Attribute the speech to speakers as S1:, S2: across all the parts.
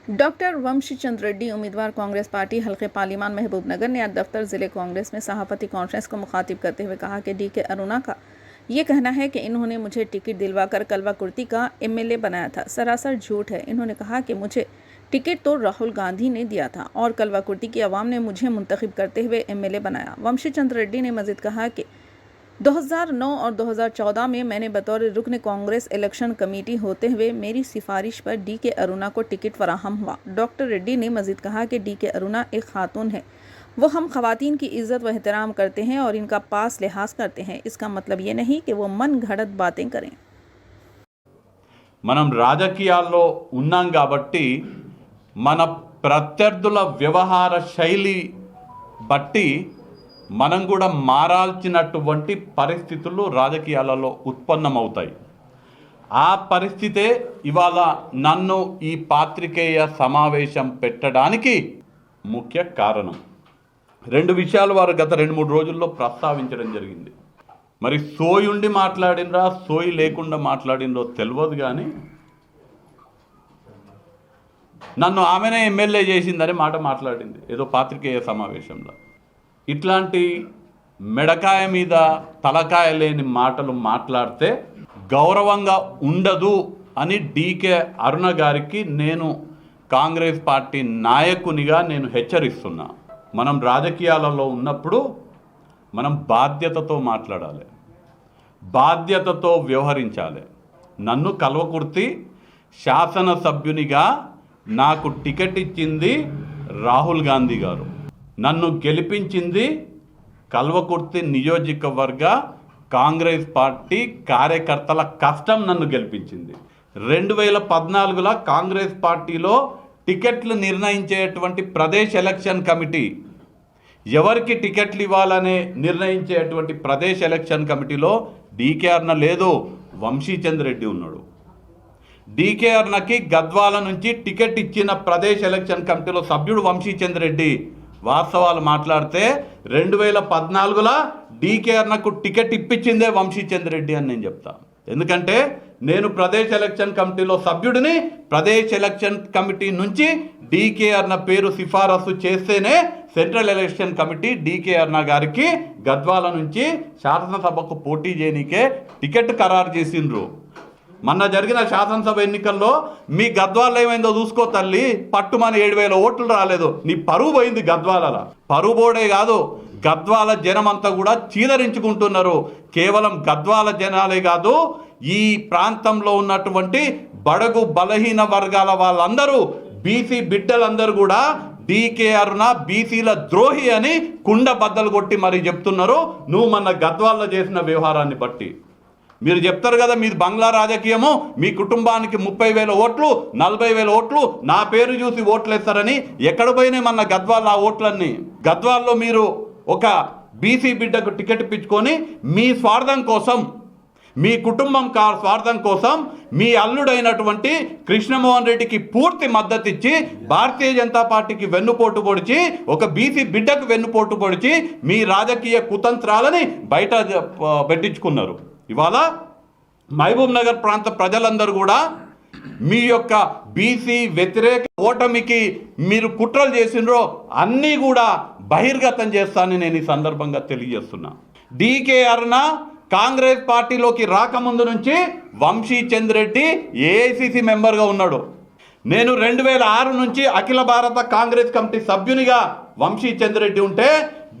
S1: Doctor वंशी चंद्र रेड्डी उम्मीदवार Congress party हल्के parliament Mahbubnagar ने आज दफ्तर जिले कांग्रेस में सभापति कॉन्फ्रेंस को मुखातिब करते हुए कहा कि डीके अरुणा का ये कहना है कि इन्होंने मुझे टिकट दिलवाकर कलवा कुर्ती का एमएलए बनाया था, सरासर झूठ है। इन्होंने कहा कि मुझे टिकट तो राहुल गांधी ने दिया था और कलवा कुर्ती की आवाम ने मुझे मुंतखब करते हुए एमएलए बनाया। वंशी चंद्र रेड्डी ने मजीद कहा कि 2009 और 2014 में मैंने बतौर रुकन कांग्रेस इलेक्शन कमेटी होते हुए मेरी सिफारिश पर डीके अरुणा को टिकट फराहम हुआ। डॉक्टर रेड्डी ने मजीद कहा कि डीके अरुणा एक खातून है, वो हम खवातीन की इज्जत व एहतराम करते हैं और इनका पास लिहाज करते हैं। इसका मतलब ये नहीं कि वो मन घड़त बातें करें।
S2: మనం రాజకీయాల్లో ఉన్నాం కాబట్టి మన ప్రత్యర్థుల వ్యవహార శైలి బట్టి మనం కూడా మారాల్సినటువంటి పరిస్థితులు రాజకీయాలలో ఉత్పన్నమవుతాయి. ఆ పరిస్థితే ఇవాళ నన్ను ఈ పాత్రికేయ సమావేశం పెట్టడానికి ముఖ్య కారణం. రెండు విషయాలు వారు గత 2-3 రోజుల్లో ప్రస్తావించడం జరిగింది. మరి సోయి ఉండి మాట్లాడినరా సోయి లేకుండా మాట్లాడినరో తెలియదు, కానీ నన్ను ఆమెనే ఎమ్మెల్యే చేసిందని మాట మాట్లాడింది ఏదో పాత్రికేయ సమావేశంలో. ఇట్లాంటి మెడకాయ మీద తలకాయ లేని మాటలు మాట్లాడితే గౌరవంగా ఉండదు అని డీకే అరుణ గారికి నేను కాంగ్రెస్ పార్టీ నాయకునిగా నేను హెచ్చరిస్తున్నా. మనం రాజకీయాలలో ఉన్నప్పుడు మనం బాధ్యతతో మాట్లాడాలి, బాధ్యతతో వ్యవహరించాలి. నన్ను కల్వకుర్తి శాసనసభ్యునిగా నాకు టికెట్ ఇచ్చింది రాహుల్ గాంధీ గారు, నన్ను గెలిపించింది కల్వకుర్తి నియోజకవర్గ కాంగ్రెస్ పార్టీ కార్యకర్తల కష్టం నన్ను గెలిపించింది. 2014లో కాంగ్రెస్ పార్టీలో టికెట్లు నిర్ణయించేటువంటి ప్రదేశ్ ఎలక్షన్ కమిటీ, ఎవరికి టికెట్లు ఇవ్వాలనే నిర్ణయించేటువంటి ప్రదేశ్ ఎలక్షన్ కమిటీలో డీకే అరుణ లేదు, వంశీ చంద్ర రెడ్డి ఉన్నాడు. డీకే అరుణకి గద్వాల నుంచి టికెట్ ఇచ్చిన ప్రదేశ్ ఎలక్షన్ కమిటీలో సభ్యుడు వంశీ చంద్ర రెడ్డి. వాస్తవాలు మాట్లాడితే 2014లో డీకే అరుణకు టికెట్ ఇప్పించిందే వంశీ చంద్ర రెడ్డి అని నేను చెప్తా. ఎందుకంటే నేను ప్రదేశ్ ఎలక్షన్ కమిటీలో సభ్యుడిని. ప్రదేశ్ ఎలక్షన్ కమిటీ నుంచి డీకే అరుణ పేరు సిఫారసు చేస్తేనే సెంట్రల్ ఎలక్షన్ కమిటీ డీకే అరుణ గారికి గద్వాల నుంచి శాసనసభకు పోటీ చేయనికే టికెట్ ఖరారు చేసిండ్రు. మొన్న జరిగిన శాసనసభ ఎన్నికల్లో మీ గద్వాలలో ఏమైందో చూసుకో తల్లి, పట్టుమని 7,000 ఓట్లు రాలేదు. నీ పరువు పోయింది గద్వాల. పరువు పోడే కాదు, గద్వాల జనం అంతా కూడా చీదరించుకుంటున్నారు. కేవలం గద్వాల జనాలే కాదు, ఈ ప్రాంతంలో ఉన్నటువంటి బడుగు బలహీన వర్గాల వాళ్ళందరూ, బీసీ బిడ్డలందరూ కూడా డీకే అరుణ బీసీల ద్రోహి అని కుండ బద్దలు కొట్టి మరీ చెప్తున్నారు. నువ్వు మన గద్వాల్లో చేసిన వ్యవహారాన్ని బట్టి మీరు చెప్తారు కదా, మీది బంగ్లా రాజకీయము, మీ కుటుంబానికి 30,000 ఓట్లు 40,000 ఓట్లు నా పేరు చూసి ఓట్లు వేస్తారని. ఎక్కడ పోయినాయి మన గద్వాల ఆ ఓట్లన్నీ? గద్వాల్లో మీరు ఒక బీసీ బిడ్డకు టికెట్ ఇప్పించుకొని మీ స్వార్థం కోసం, మీ కుటుంబం స్వార్థం కోసం మీ అల్లుడైనటువంటి కృష్ణమోహన్ రెడ్డికి పూర్తి మద్దతు ఇచ్చి భారతీయ జనతా పార్టీకి వెన్నుపోటు పొడిచి, ఒక బీసీ బిడ్డకు వెన్నుపోటు పొడిచి మీ రాజకీయ కుతంత్రాలని బయట పెట్టించుకున్నారు. ఇవాళ మహబూబ్ నగర్ ప్రాంత ప్రజలందరూ కూడా మీ యొక్క బీసీ వ్యతిరేక ఓటమికి మీరు కుట్రలు చేసినరో అన్నీ కూడా బహిర్గతం చేస్తానని నేను ఈ సందర్భంగా తెలియజేస్తున్నా. డీకే అరుణ కాంగ్రెస్ పార్టీలోకి రాకముందు నుంచి వంశీ చంద్ర రెడ్డి ఏఐసిసి మెంబర్గా ఉన్నాడు. నేను 2006 నుంచి అఖిల భారత కాంగ్రెస్ కమిటీ సభ్యునిగా వంశీ చంద్ర రెడ్డి ఉంటే,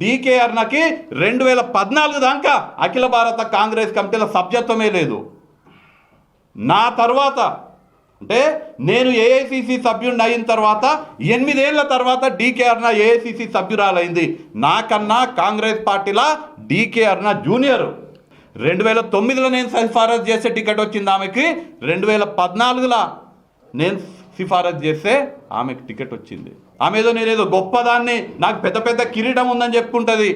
S2: డీకే అరుణకి 2014 దాకా అఖిల భారత కాంగ్రెస్ కమిటీల సభ్యత్వమే లేదు. నా తర్వాత అంటే నేను ఏఐసిసి సభ్యుడిని అయిన తర్వాత 8 ఏళ్ల తర్వాత డీకే అరుణ ఏఐసిసి సభ్యురాలైంది. నాకన్నా కాంగ్రెస్ పార్టీలో డీకే అరుణ జూనియర్. 2009లో నేను సిఫారసు చేసే టికెట్ వచ్చింది ఆమెకి, 2014లో నేను సిఫారసు చేస్తే ఆమెకు టికెట్ వచ్చింది. ఆమె ఏదో నేనేదో గొప్పదాన్ని, నాకు పెద్ద పెద్ద కిరీటం ఉందని చెప్పుకుంటుంది.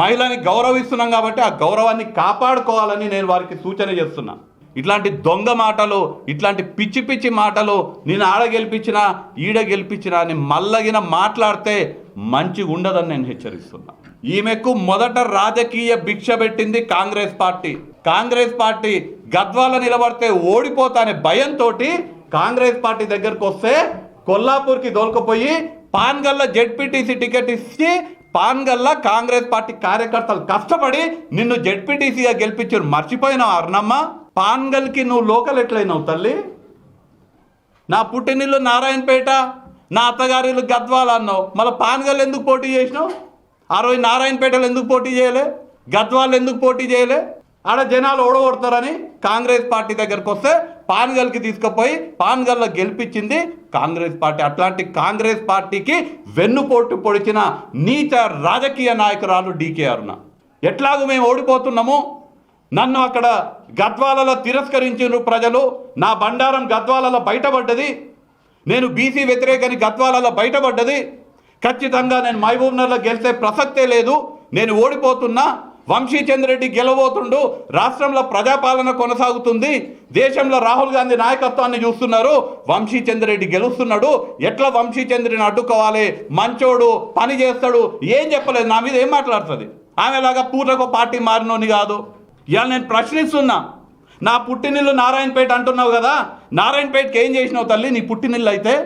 S2: మహిళని గౌరవిస్తున్నాం కాబట్టి ఆ గౌరవాన్ని కాపాడుకోవాలని నేను వారికి సూచన చేస్తున్నా. ఇట్లాంటి దొంగ మాటలు, ఇట్లాంటి పిచ్చి పిచ్చి మాటలు, నేను ఆడ గెలిపించినా ఈడ గెలిపించినా అని మల్లగిన మాట్లాడితే మంచిగా ఉండదని నేను హెచ్చరిస్తున్నా. ఈమెకు మొదట రాజకీయ భిక్ష పెట్టింది కాంగ్రెస్ పార్టీ. కాంగ్రెస్ పార్టీ గద్వాల నిలబడితే ఓడిపోతానే భయంతో కాంగ్రెస్ పార్టీ దగ్గరకు వస్తే కొల్లాపూర్కి దోలుకుపోయి పాన్గల్ల జెడ్పీటీసీ టికెట్ ఇచ్చి పాన్గల్ల కాంగ్రెస్ పార్టీ కార్యకర్తలు కష్టపడి నిన్ను జెడ్పీటీసీగా గెలిపించారు. మర్చిపోయినావు అర్ణమ్మ? పాన్గల్కి నువ్వు లోకల్ ఎట్లయినావు తల్లి? నా పుట్టినిల్లు నారాయణపేట, నా అత్తగారిల్లు గద్వాల అన్నావు. మళ్ళీ పాన్గల్ ఎందుకు పోటీ చేసినావు? ఆ రోజు నారాయణపేటలో ఎందుకు పోటీ చేయలే? గద్వాలు ఎందుకు పోటీ చేయలే? ఆడ జనాలు ఓడగొడతారని కాంగ్రెస్ పార్టీ దగ్గరకు వస్తే పాన్గల్కి తీసుకుపోయి పాన్గల్లో గెలిపించింది కాంగ్రెస్ పార్టీ. అట్లాంటి కాంగ్రెస్ పార్టీకి వెన్నుపోటు పొడిచిన నీచ రాజకీయ నాయకురాలు డీకే అరుణ. ఎట్లాగూ మేము ఓడిపోతున్నాము, నన్ను అక్కడ గద్వాలలో తిరస్కరించిన ప్రజలు, నా బండారం గద్వాలలో బయటపడ్డది, నేను బీసీ వ్యతిరేకని గద్వాలలో బయటపడ్డది, ఖచ్చితంగా నేను మహబూబ్నగర్లో గెలిచే ప్రసక్తే లేదు, నేను ఓడిపోతున్నా, వంశీచంద్రెడ్డి గెలవబోతుండు, రాష్ట్రంలో ప్రజాపాలన కొనసాగుతుంది, దేశంలో రాహుల్ గాంధీ నాయకత్వాన్ని చూస్తున్నారు, వంశీచంద్రెడ్డి గెలుస్తున్నాడు, ఎట్లా వంశీచంద్రుడిని అడ్డుకోవాలి, మంచోడు, పని చేస్తాడు, ఏం చెప్పలేదు. నా మీద ఏం మాట్లాడుతుంది? ఆమెలాగా పూటకు పార్టీ మారినోని కాదు. ఇవాళ నేను ప్రశ్నిస్తున్నా, నా పుట్టినిల్లు నారాయణపేట అంటున్నావు కదా, నారాయణపేటకి ఏం చేసినావు తల్లి? నీ పుట్టినిల్లు అయితే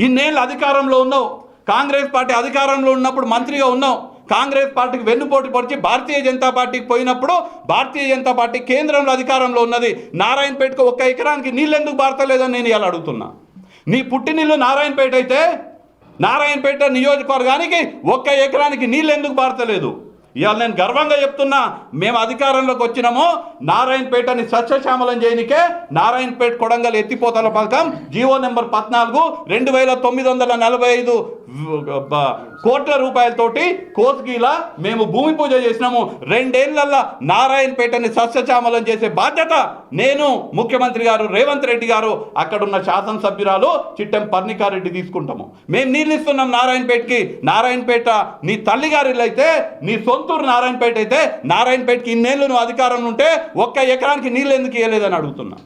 S2: ఇన్నేళ్ళు అధికారంలో ఉన్నావు, కాంగ్రెస్ పార్టీ అధికారంలో ఉన్నప్పుడు మంత్రిగా ఉన్నావు, కాంగ్రెస్ పార్టీకి వెన్నుపోటు పొడిచి భారతీయ జనతా పార్టీకి పోయినప్పుడు భారతీయ జనతా పార్టీ కేంద్రంలో అధికారంలో ఉన్నది. నారాయణపేటకు 1 ఎకరానికి నీళ్ళు ఎందుకు బారతలేదని నేను ఇలా అడుగుతున్నా. నీ పుట్టినిల్లు నారాయణపేట అయితే నారాయణపేట నియోజకవర్గానికి 1 ఎకరానికి నీళ్ళు ఎందుకు బారతలేదు? ఇవాళ నేను గర్వంగా చెప్తున్నా, మేము అధికారంలోకి వచ్చినామో నారాయణపేటని సస్యశ్యామలం చేయనికే నారాయణపేట కొడంగల్ ఎత్తిపోతల పథకం జీవో నెంబర్ 14 2945 కోట్ల రూపాయలతోటి కోస్గిలా మేము భూమి పూజ చేసినాము. 2 ఏళ్లలో నారాయణపేటని సస్యశ్యామలం చేసే బాధ్యత నేను, ముఖ్యమంత్రి గారు రేవంత్ రెడ్డి గారు, అక్కడున్న శాసనసభ్యురాలు చిట్టెం పర్ణికారెడ్డి తీసుకుంటాము. మేము నీళ్ళు ఇస్తున్నాం నారాయణపేటకి. నారాయణపేట నీ తల్లిగారిలో అయితే, నీ సొంతూరు నారాయణపేట అయితే, నారాయణపేటకి ఇన్నేళ్ళు నువ్వు అధికారంలో ఉంటే 1 ఎకరానికి నీళ్ళు ఎందుకు ఇవ్వలేదని అడుగుతున్నా.